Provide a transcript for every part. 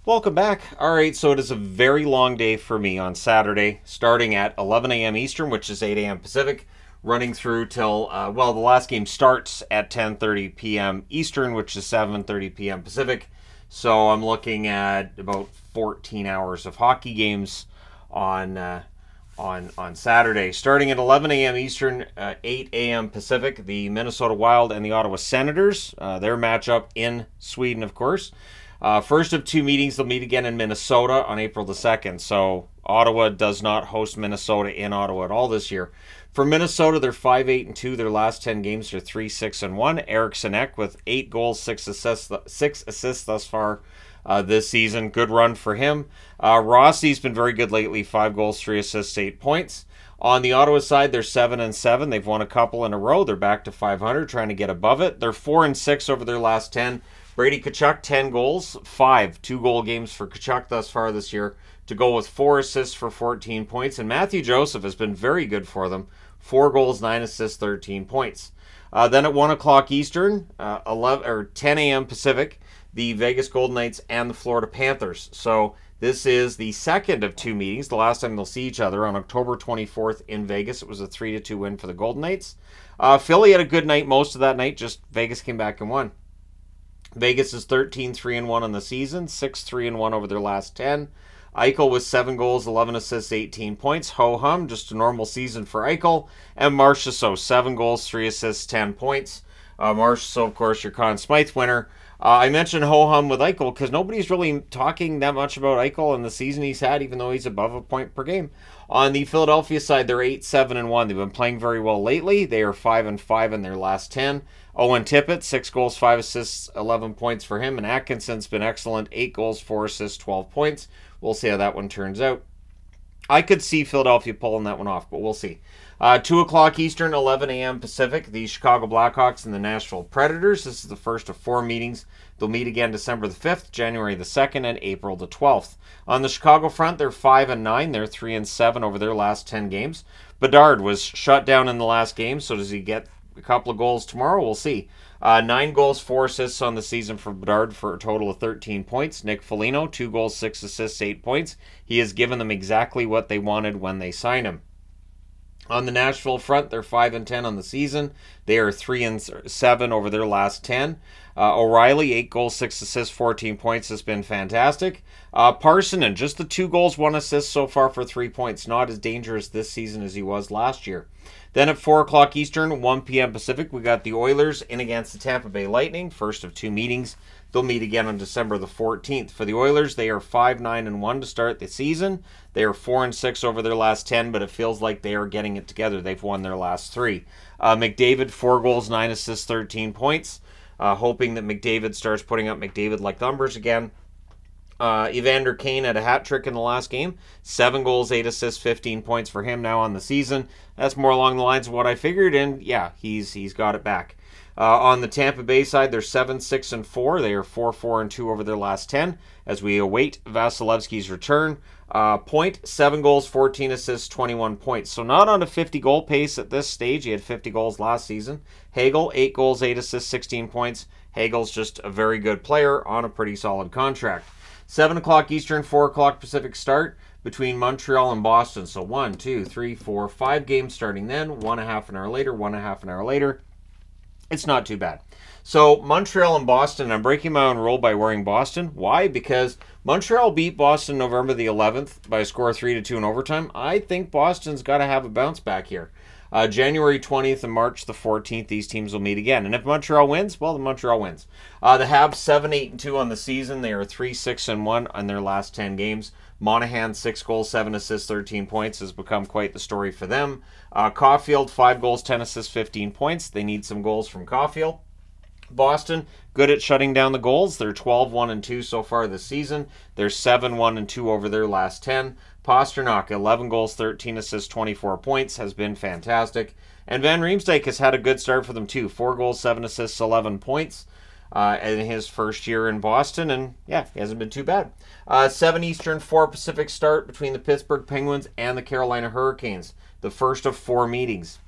Welcome back. All right, so it is a very long day for me on Saturday, starting at 11 a.m. Eastern, which is 8 a.m. Pacific, running through till, the last game starts at 10:30 p.m. Eastern, which is 7:30 p.m. Pacific. So I'm looking at about 14 hours of hockey games on Saturday. Starting at 11 a.m. Eastern, 8 a.m. Pacific, the Minnesota Wild and the Ottawa Senators, their matchup in Sweden, of course. First of two meetings, they'll meet again in Minnesota on April the 2nd. So Ottawa does not host Minnesota in Ottawa at all this year. For Minnesota, they're 5-8-2. Their last 10 games are 3-6-1. Eriksson Ek with 8 goals, 6 assists thus far this season. Good run for him. Rossi's been very good lately. 5 goals, 3 assists, 8 points. On the Ottawa side, they're 7-7. They've won a couple in a row. They're back to 500, trying to get above it. They're 4-6 over their last 10. Brady Tkachuk, 10 goals, 5 2-goal games for Tkachuk thus far this year, to go with 4 assists for 14 points. And Matthew Joseph has been very good for them. 4 goals, 9 assists, 13 points. Then at 1 o'clock Eastern, 10 a.m. Pacific, the Vegas Golden Knights and the Florida Panthers. So this is the second of two meetings. The last time they'll see each other on October 24th in Vegas. It was a 3-2 win for the Golden Knights. Philly had a good night most of that night, just Vegas came back and won. Vegas is 13-3-1 on the season, 6-3-1 over their last 10. Eichel with 7 goals, 11 assists, 18 points. Ho-hum, just a normal season for Eichel. And Marchessault, 7 goals, 3 assists, 10 points. Marchessault, of course, your Conn Smythe winner. I mentioned ho-hum with Eichel because nobody's really talking that much about Eichel and the season he's had, even though he's above a point per game. On the Philadelphia side, they're 8-7-1. They've been playing very well lately. They are 5-5 in their last 10. Owen Tippett, 6 goals, 5 assists, 11 points for him. And Atkinson's been excellent, 8 goals, 4 assists, 12 points. We'll see how that one turns out. I could see Philadelphia pulling that one off, but we'll see. 2 o'clock Eastern, 11 a.m. Pacific, the Chicago Blackhawks and the Nashville Predators. This is the first of 4 meetings. They'll meet again December the 5th, January the 2nd, and April the 12th. On the Chicago front, they're 5-9. They're 3-7 over their last 10 games. Bedard was shut down in the last game, so does he get a couple of goals tomorrow? We'll see. 9 goals, 4 assists on the season for Bedard for a total of 13 points. Nick Foligno, 2 goals, 6 assists, 8 points. He has given them exactly what they wanted when they signed him. On the Nashville front, they're 5-10 on the season. They are 3-7 over their last 10. O'Reilly, 8 goals, 6 assists, 14 points, has been fantastic. Parsonen, just the 2 goals, 1 assist so far for 3 points. Not as dangerous this season as he was last year. Then at 4 o'clock Eastern, 1 p.m. Pacific, we got the Oilers in against the Tampa Bay Lightning. First of 2 meetings. They'll meet again on December the 14th. For the Oilers, they are 5-9-1 to start the season. They are 4-6 over their last 10, but it feels like they are getting it together. They've won their last 3. McDavid, 4 goals, 9 assists, 13 points. Hoping that McDavid starts putting up McDavid-like numbers again. Evander Kane had a hat trick in the last game. 7 goals, 8 assists, 15 points for him now on the season. That's more along the lines of what I figured, and yeah, he's got it back. On the Tampa Bay side, they're 7-6-4. They are 4-4-2 over their last 10 as we await Vasilevsky's return. Point, 7 goals, 14 assists, 21 points. So not on a 50-goal pace at this stage. He had 50 goals last season. Hagel, 8 goals, 8 assists, 16 points. Hagel's just a very good player on a pretty solid contract. 7 o'clock Eastern, 4 o'clock Pacific start between Montreal and Boston. So 1, 2, 3, 4, 5 games starting then. 1.5 an hour later, 1.5 an hour later. It's not too bad. So Montreal and Boston, I'm breaking my own rule by wearing Boston. Why? Because Montreal beat Boston November the 11th by a score of 3-2 in overtime. I think Boston's got to have a bounce back here. January 20th and March the 14th, these teams will meet again. And if Montreal wins, well, then Montreal wins. The Habs 7-8-2 on the season. They are 3-6-1 on their last 10 games. Monahan, 6 goals, 7 assists, 13 points has become quite the story for them. Caulfield, 5 goals, 10 assists, 15 points. They need some goals from Caulfield. Boston, good at shutting down the goals. They're 12-1-2 so far this season. They're 7-1-2 over their last 10. Pasternak, 11 goals, 13 assists, 24 points, has been fantastic. And Van Riemsdyk has had a good start for them too. 4 goals, 7 assists, 11 points in his first year in Boston. And yeah, he hasn't been too bad. 7 Eastern, 4 Pacific start between the Pittsburgh Penguins and the Carolina Hurricanes. The first of 4 meetings.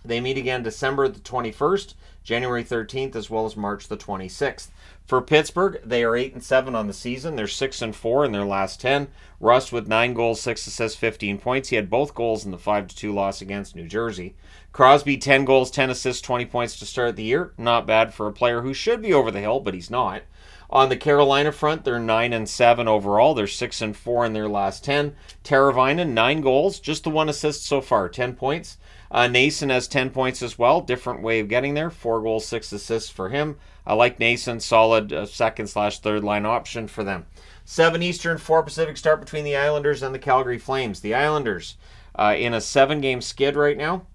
They meet again December the 21st, January 13th, as well as March the 26th. For Pittsburgh, they are 8-7 on the season. They're 6-4 in their last 10. Rust with 9 goals, 6 assists, 15 points. He had both goals in the 5-2 loss against New Jersey. Crosby, 10 goals, 10 assists, 20 points to start the year. Not bad for a player who should be over the hill, but he's not. On the Carolina front, they're 9-7 overall. They're 6-4 in their last 10. Teravainen, 9 goals, just the 1 assist so far, 10 points. Nason has 10 points as well. Different way of getting there. 4 goals, 6 assists for him. I like Nason. Solid second/third line option for them. 7 Eastern, 4 Pacific start between the Islanders and the Calgary Flames. The Islanders in a 7-game skid right now.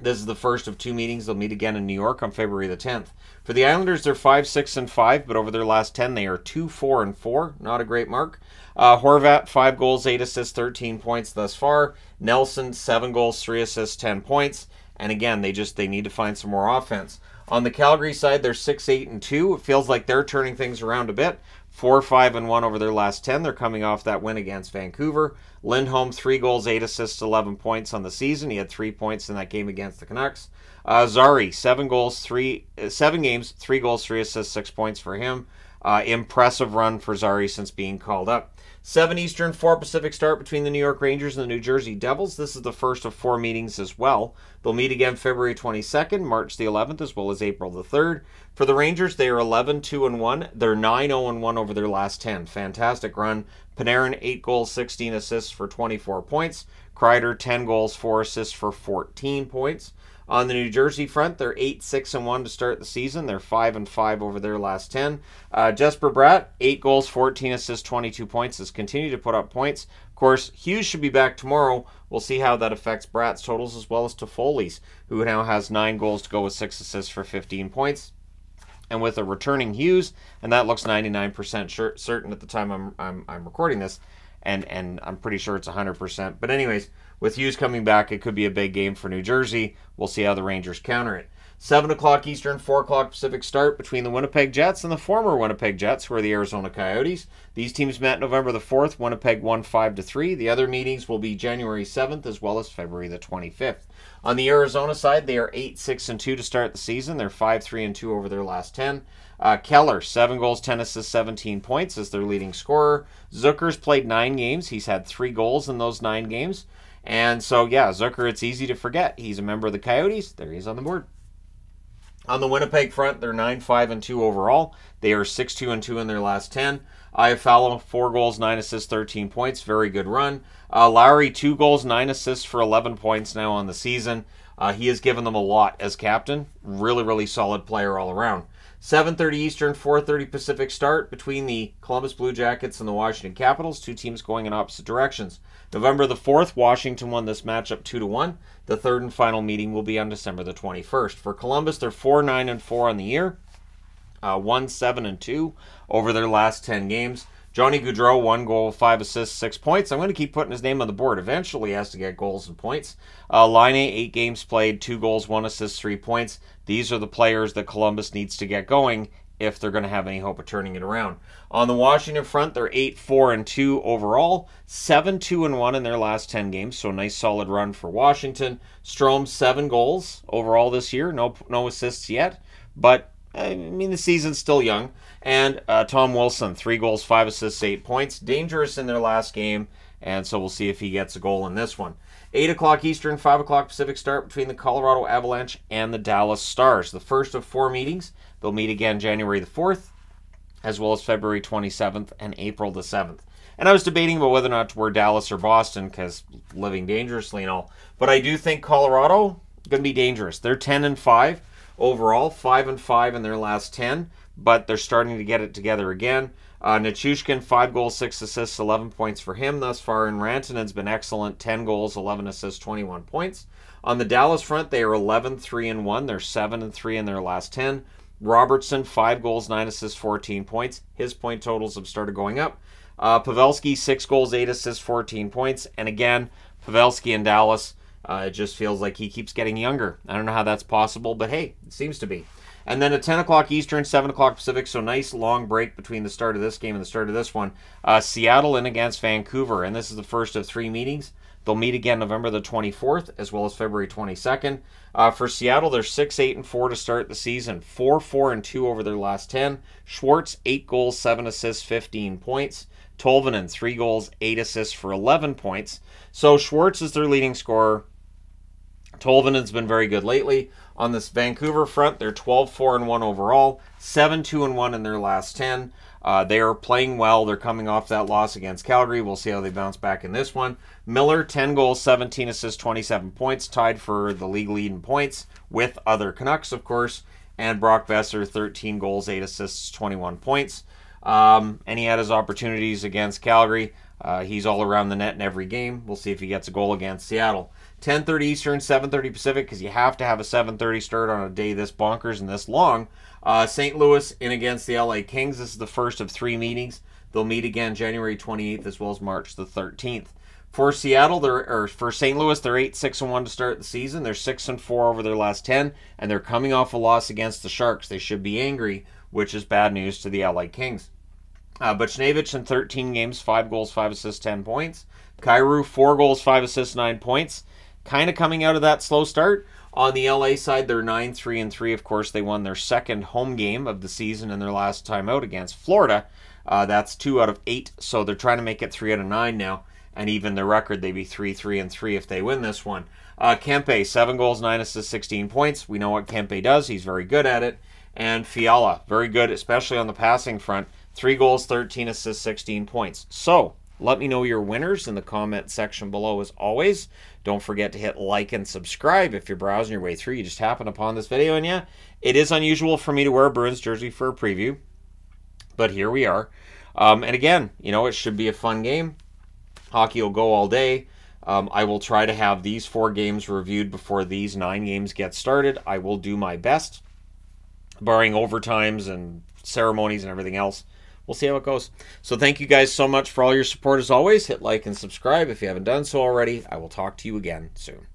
This is the first of 2 meetings. They'll meet again in New York on February the 10th. For the Islanders, they're 5-6-5, but over their last 10, they are 2-4-4. Not a great mark. Horvat, 5 goals, 8 assists, 13 points thus far. Nelson, 7 goals, 3 assists, 10 points. And again, they need to find some more offense. On the Calgary side, they're 6-8-2. It feels like they're turning things around a bit. 4-5-1 over their last 10. They're coming off that win against Vancouver. Lindholm, 3 goals, 8 assists, 11 points on the season. He had 3 points in that game against the Canucks. Zari, 7 games, 3 goals, 3 assists, 6 points for him. Impressive run for Zari since being called up. 7 Eastern, 4 Pacific start between the New York Rangers and the New Jersey Devils. This is the first of 4 meetings as well. They'll meet again February 22nd, March the 11th, as well as April the 3rd. For the Rangers, they are 11-2-1. They're 9-0-1 over their last 10. Fantastic run. Panarin, 8 goals, 16 assists for 24 points. Kreider, 10 goals, 4 assists for 14 points. On the New Jersey front, they're 8-6-1 to start the season. They're 5-5 over their last 10. Jesper Bratt, 8 goals, 14 assists, 22 points, has continued to put up points. Of course, Hughes should be back tomorrow. We'll see how that affects Bratt's totals as well as Toffoli's, who now has 9 goals to go with 6 assists for 15 points. And with a returning Hughes, and that looks 99% certain at the time I'm recording this, and I'm pretty sure it's 100%. But anyways, with Hughes coming back, it could be a big game for New Jersey. We'll see how the Rangers counter it. 7 o'clock Eastern, 4 o'clock Pacific start between the Winnipeg Jets and the former Winnipeg Jets, who are the Arizona Coyotes. These teams met November the 4th. Winnipeg won 5-3. The other meetings will be January 7th as well as February the 25th. On the Arizona side, they are 8-6-2 to start the season. They're 5-3-2 over their last 10. Keller, 7 goals, 10 assists, 17 points as their leading scorer. Zucker's played 9 games. He's had 3 goals in those 9 games. And so, yeah, Zucker, it's easy to forget. He's a member of the Coyotes. There he is on the board. On the Winnipeg front, they're 9-5-2 overall. They are 6-2-2 in their last 10. Iafallo, 4 goals, 9 assists, 13 points. Very good run. Lowry, 2 goals, 9 assists for 11 points now on the season. He has given them a lot as captain. Really, really solid player all around. 7:30 Eastern, 4:30 Pacific start between the Columbus Blue Jackets and the Washington Capitals, 2 teams going in opposite directions. November the 4th, Washington won this matchup 2-1. The third and final meeting will be on December the 21st. For Columbus, they're 4-9-4 on the year, 1-7-2 over their last 10 games. Johnny Gaudreau, 1 goal, 5 assists, 6 points. I'm going to keep putting his name on the board. Eventually he has to get goals and points. Laine, 8 games played, 2 goals, 1 assist, 3 points. These are the players that Columbus needs to get going if they're going to have any hope of turning it around. On the Washington front, they're 8-4-2 overall, 7-2-1 in their last 10 games, so a nice solid run for Washington. Strome, 7 goals overall this year, no assists yet, but I mean, the season's still young. And Tom Wilson, 3 goals, 5 assists, 8 points. Dangerous in their last game, and so we'll see if he gets a goal in this one. 8 o'clock Eastern, 5 o'clock Pacific start between the Colorado Avalanche and the Dallas Stars. The first of 4 meetings. They'll meet again January the 4th, as well as February 27th and April the 7th. And I was debating about whether or not to wear Dallas or Boston, because living dangerously and all. But I do think Colorado going to be dangerous. They're 10-5 overall, 5-5 in their last 10, but they're starting to get it together again. Nichushkin, 5 goals, 6 assists, 11 points for him thus far, and Rantanen's been excellent, 10 goals, 11 assists, 21 points. On the Dallas front, they are 11-3-1. They're 7-3 in their last 10. Robertson, 5 goals, 9 assists, 14 points. His point totals have started going up. Pavelski, 6 goals, 8 assists, 14 points. And again, Pavelski in Dallas, it just feels like he keeps getting younger. I don't know how that's possible, but hey, it seems to be. And then at 10 o'clock Eastern, 7 o'clock Pacific, so nice long break between the start of this game and the start of this one. Seattle in against Vancouver, and this is the first of 3 meetings. They'll meet again November the 24th as well as February 22nd. For Seattle, they're 6-8-4 to start the season, 4-4-2 over their last 10. Schwartz, 8 goals, 7 assists, 15 points. Tolvanen, 3 goals, 8 assists for 11 points. So Schwartz is their leading scorer. Tolvanen's been very good lately. On this Vancouver front, they're 12-4-1 overall, 7-2-1 in their last 10. They are playing well. They're coming off that loss against Calgary. We'll see how they bounce back in this one. Miller, 10 goals, 17 assists, 27 points, tied for the league lead in points with other Canucks, of course. And Brock Besser, 13 goals, 8 assists, 21 points. And he had his opportunities against Calgary. He's all around the net in every game. We'll see if he gets a goal against Seattle. 10:30 Eastern, 7:30 Pacific, because you have to have a 7:30 start on a day this bonkers and this long. St. Louis in against the LA Kings. This is the first of 3 meetings. They'll meet again January 28th as well as March the 13th. For Seattle, for St. Louis, they're 8-6-1 to start the season. They're 6-4 over their last 10, and they're coming off a loss against the Sharks. They should be angry, which is bad news to the LA Kings. Buchnevich in 13 games, 5 goals, 5 assists, 10 points. Kyrou, 4 goals, 5 assists, 9 points. Kind of coming out of that slow start. On the LA side, they're 9-3-3. Of course, they won their second home game of the season in their last time out against Florida. That's 2 out of 8, so they're trying to make it 3 out of 9 now. And even their record, they'd be 3-3-3 if they win this one. Kempe, 7 goals, 9 assists, 16 points. We know what Kempe does. He's very good at it. And Fiala, very good, especially on the passing front. 3 goals, 13 assists, 16 points. So, let me know your winners in the comment section below as always. Don't forget to hit like and subscribe if you're browsing your way through. You just happen upon this video, and yeah, it is unusual for me to wear a Bruins jersey for a preview, but here we are. And again, you know, it should be a fun game. Hockey will go all day. I will try to have these 4 games reviewed before these 9 games get started. I will do my best, barring overtimes and ceremonies and everything else. We'll see how it goes. So thank you guys so much for all your support as always. Hit like and subscribe if you haven't done so already. I will talk to you again soon.